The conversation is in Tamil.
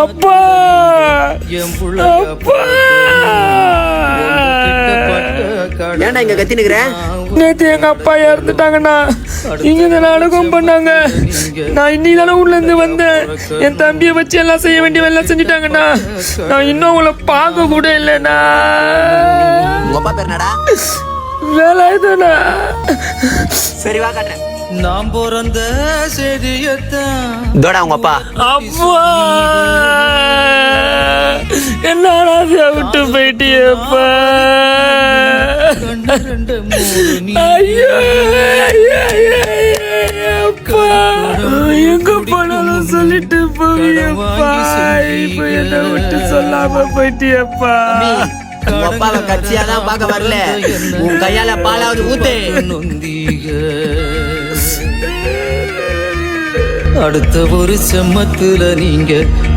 அப்பா அப்பா ஏன்டா இங்க கத்தினுக்குற? நேற்று எங்க அப்பா இறந்துட்டாங்கண்ணா. இங்க இந்த நாடகம் பண்ணாங்க. நான் இன்னைக்கு தானே ஊர்ல இருந்து வந்தேன். என் தம்பியை வச்சு எல்லாம் செய்ய வேண்டிய எல்லாம் செஞ்சுட்டாங்கண்ணா. நான் இன்னும் உங்களை பார்க்க கூட இல்லைண்ணா. உங்க அப்பா பேர் என்னடா? வேலாயுதண்ணா. சரி வா காட்டுறேன். நாம் பிறந்த செடியத்தான் தோடா உங்க அப்பா. அப்பா என்னடா விட்டு போயிட்டியப்பா. ஐயோ அப்பா எங்க போனாலும் சொல்லிட்டு போவியப்பா. இப்ப என்ன விட்டு சொல்லாம போயிட்டியப்பா. உங்க அப்பாவை கட்சியாதான் பார்க்க வரல. உன் கையால பாலாவது ஊத்து. அடுத்த ஒரு செம்மத்துல நீங்க